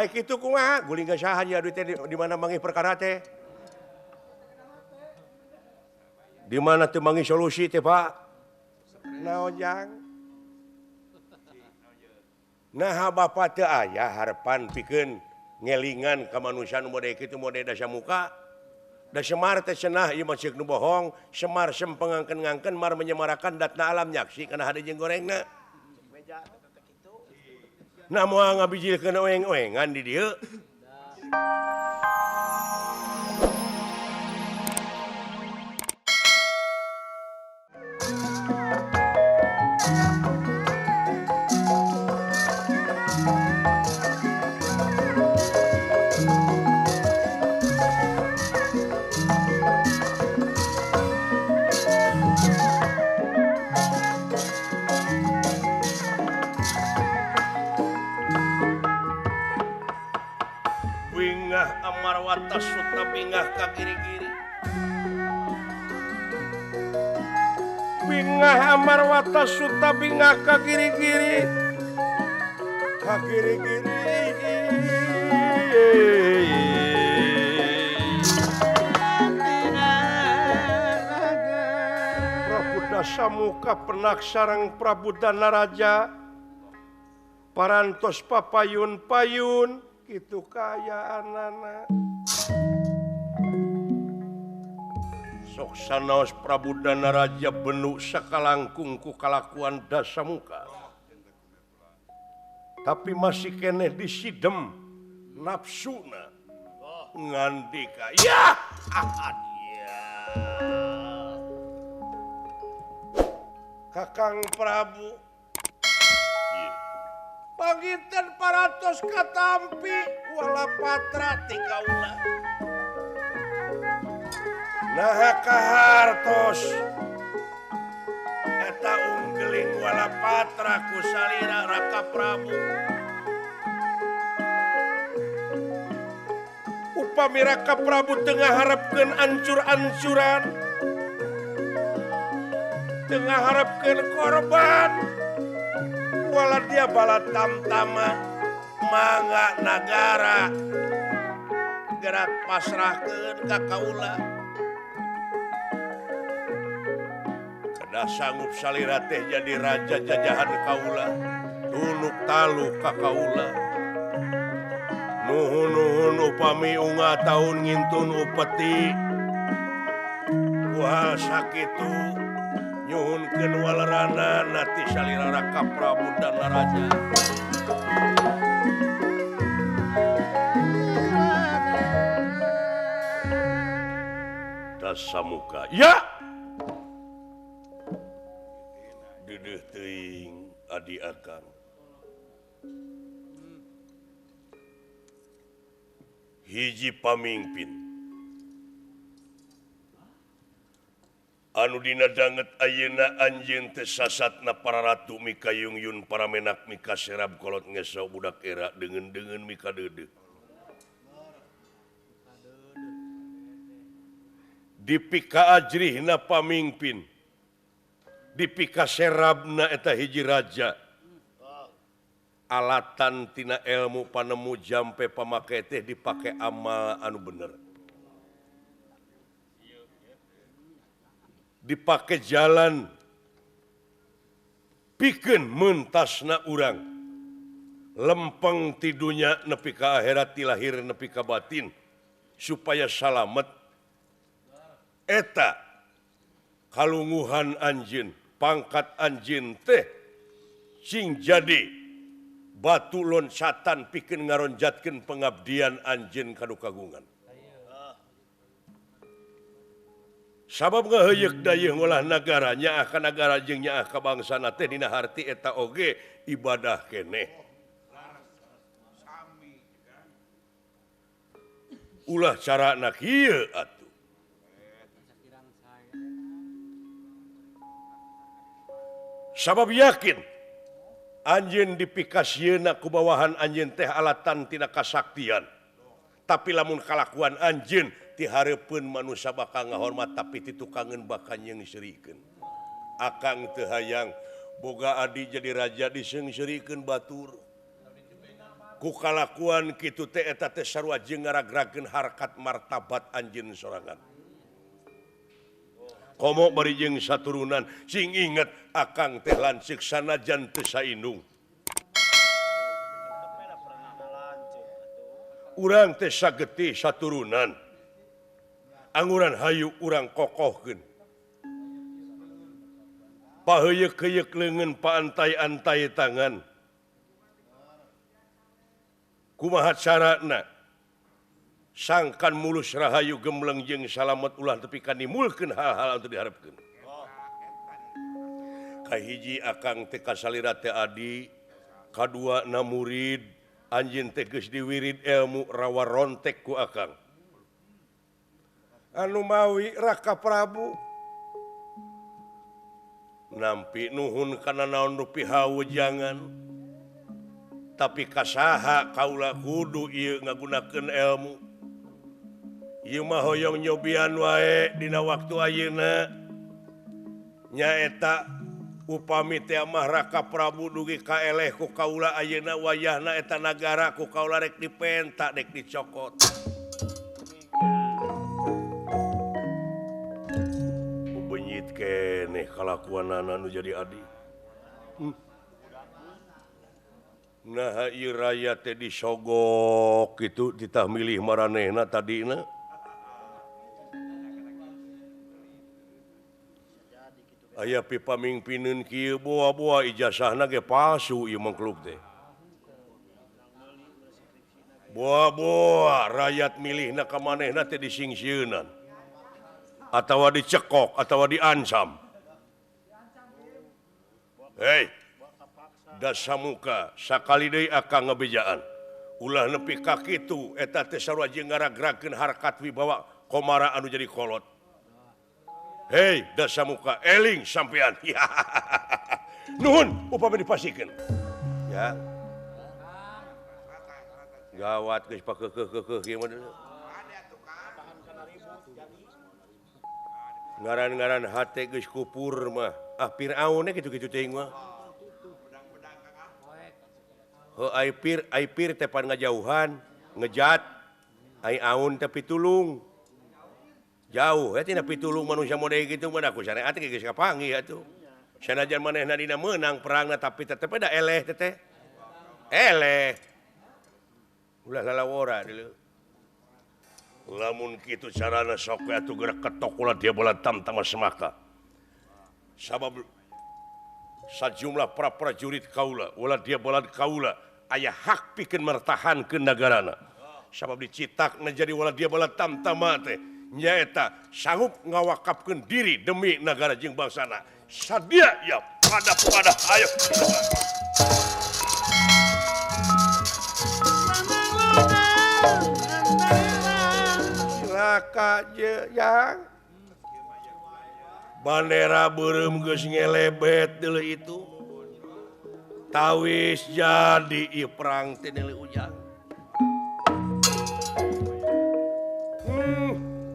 kitu kumaha guling saha nya duit di mana manggih perkara teh? Di mana teu manggih solusi teh, Pak? Naon jang? Nah, Bapak teu aya harapan pikeun ngelingan ka manusia nu model kitu model dasa muka. Da Semar teh cenah ieu mah ceuk nu bohong, Semar sem pangangkeun-ngangkeun mar menyemarakan datna alam nyaksi kana hade jeung gorengna. Nah moal ngabijilkeun oeng-oengan di dieu. Amarwata suta bingah ka giri-giri. Bingah amarwata suta bingah ka giri-giri. Ka giri-giri. Prabu Dasamuka penak sareng Prabu Danaraja. Parantos papayun-payun. Itu kaya anak sok sanaos Prabu Danaraja benu sakalangkung ku kalakuan Dasamuka tapi masih keneh disidem nafsuna ngandika ya Kakang Prabu panginten paratos katampi wala patra ti kaula. Nah kahartos eta unggeling wala patra ku salira Raka Prabu. Upami Raka Prabu tengah harapkeun ancur-ancuran, tengah harapkeun korban. Wala dia bala tamtama mangga nagara gerak pasrahkeun ka kaula kada sanggup salira teh jadi raja jajahan kaula tuluk taluk ka kaula nuhun-nuhun upami unga taun ngintun upeti kuhal sakitu nyuhunkeun walerana nati salira Raka Prabu Danaraja. Dasamuka, ya. Dedeh teuing adi akang. Hiji pamimpin anu dina danget ayeuna anjeun teh sasatna para ratu mika yungyun para menak mika serab kolot ngesau budak era deungeun-deungeun mika deudeuh. Dipika ajrihna pamimpin, dipika serabna eta hiji raja. Alatan tina ilmu panemu jampe pamake teh dipake amal anu bener. Dipake jalan pikeun mentasna urang lempeng ti dunya nepi ka akhirat ti lahir nepi ka batin supaya salamet eta kalunguhan anjeun pangkat anjeun teh sing jadi batu loncatan pikeun ngaronjatkeun pengabdian anjeun kanu kagungan. Sabab ngaheuyeuk dayeuh ngolah nagara nyaah ka nagara jeung nyaah ka bangsana teh dina harti eta oge ibadah keneh. Ulah carana kieu atuh. Sabab yakin anjeun dipikasieuna ku bawahan anjeun teh alatan tina kasaktian. Tapi lamun kalakuan anjeun ti hareupeun manusia bakal ngahormat tapi ti tukangeun bakal nyeungsirikeun. Akang teu hayang boga adi jadi raja diseungsirikeun batur. kukalakuan kitu teh eta teh sarua jeung ngaragrakeun harkat martabat anjeun sorangan. Komo bari jeung saturunan sing inget akang teh lancik sanajan teu saindung. Urang teh sagetih saturunan. Anguran hayu urang kokohkeun. Paheuyeuh-heuyeuh leungeun paantai-antai tangan. Kumaha carana? Sangkan mulus rahayu gembleng jeung salamet ulah tepi ka nimulkeun hal-hal anu diharepkeun. Kahiji akang teh kasalira teh adi, kaduana murid, anjeun teh geus diwirid ilmu rawa rontek ku akang. Anu mawi Raka Prabu nampi nuhun kana naon nu pihawejangan tapi kasaha kaula kudu ieu ngagunakeun ilmu ieu mah hoyong nyobian wae dina waktu ayeuna nyaeta upami teh mah Raka Prabu dugi kaeleh ku kaula ayeuna wayahna eta nagara ku kaula rek dipenta dek dicokot benyit keneh kalakuanana nu jadi adi. Nah ieu raya teh disogok kitu ditah milih maranehna tadina. Aya pipamingpinin kieu boa-boa ijazahna ge palsu ieu mangkluk teh. Boa-boa rakyat milihna ka manehna teh disingsieunan. Atawa dicekok atawa diancam. Hei, dasamuka sakali deui akang ngabejaan. Ulah nepi ka kitu eta teh sarua jeung ngaragrakeun harkat wibawa komara anu jadi kolot. Hei, dasamuka eling sampean. Nuhun upami dipasikeun. Ya. Gawat geus pakeukeuh ieu mah. Ngaran-ngaran hate geus kupur mah. Ah Firaun kitu-kitu teuing mah. Heuh ai pir teh pan ngajauhan, ngejat. Ai aun teh pitulung. Jauh tina pitulung manusia mode kitu mah ku syariat geus kapanggih atuh. Sanajan manehna dina meunang perangna tapi tetep da eleh teh. Eleh. Ulah lalawora deuleu. Lamun kitu carana sok atuh gerak ketok ulah dia bola tamtama semaka. Sabab sajumlah para prajurit kaula, ulah dia bola kaula aya hak pikeun mertahankeun nagarana. Sabab dicitakna jadi ulah dia bola tamtama teh nyaeta sanggup ngawakafkeun diri demi negara jeung bangsana. Sadia ya pada ayo. Yang bandera beureum geus ngelebet deuleu itu tawis jadi ieu perang teh deuleu ujang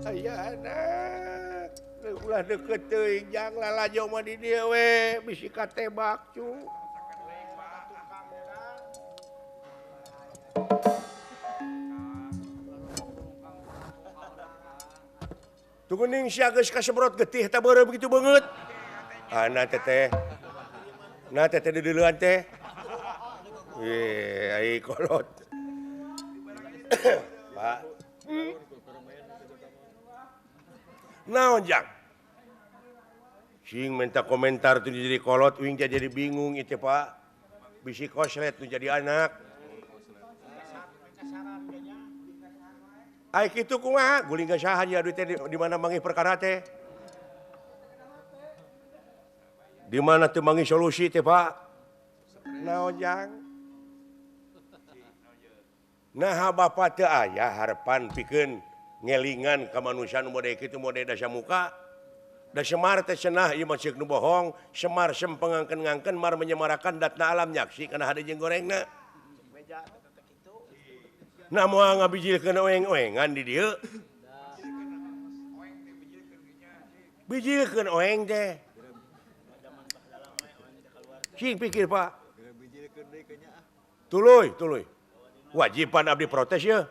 aya anak ulah deukeut teuing jang lalajo mah di dieu we bisi katebak cu Tuguning sia geus kasebrot getih eta beureum kitu beungeut. Na teteh. Na teteh di diluan teh. Ai kolot. Pak. Naon jang? Sing minta komentar tuh jadi kolot uing jadi bingung itu Pak. Bisi koslet tuh jadi anak. Ai kitu kumaha guling ka saha nya duit teh di mana manggih perkara teh? Di mana teu manggih solusi teh, Pak? Naon jang? Nah Bapak teu aya harapan pikeun ngelingan ka manusia nu mode kitu mode dasa muka. Da Semar teh cenah ieu mah ceuk nu bohong, Semar sempengangkeun-ngangkeun mar menyemarakan datna alam nyaksi kana hade jeung gorengna. Nah moal ngabijilkeun oeng-oengan di dieu. Bijilkeun oeng teh. Sing pikir Pak. Tuluy. wajiban abdi protes ya.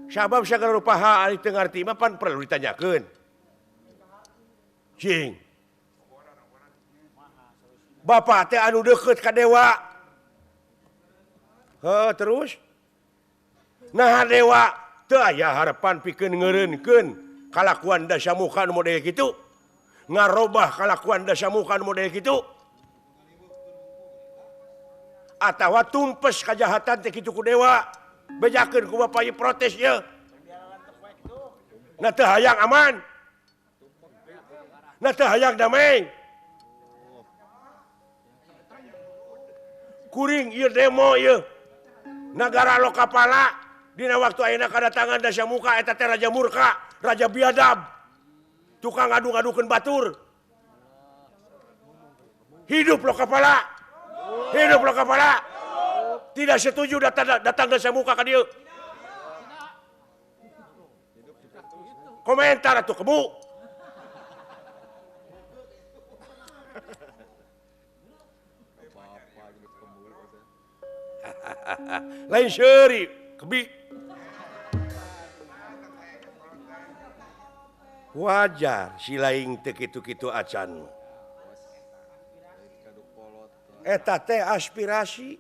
Sabab segala rupa hal itu ngarti mah pan perlu ditanyakan. Cing. Bapak teh anu deket ka dewa. Terus nah dewa teu aya harapan pikeun ngeureunkeun kalakuan Dasamuka nu model kitu. Ngarobah kalakuan Dasamuka nu model kitu. Atawa tumpes kajahatan teh kitu ku dewa. Bejakeun ku bapak ieu protes ye. Na teu hayang aman. Na teu hayang damai. Kuring ieu demo ieu. Nagara lo kapala dina waktu ayeuna kadatangan Dasamuka eta teh raja murka, raja biadab. Tukang ngadu-ngadukeun batur. Hidup lo kapala. Hidup lo kapala. Tidak setuju datang Dasamuka ka dieu. Komentar atuh kemu. Lain seuri kebi. Wajar si laing teu kitu-kitu acan. Eta teh aspirasi.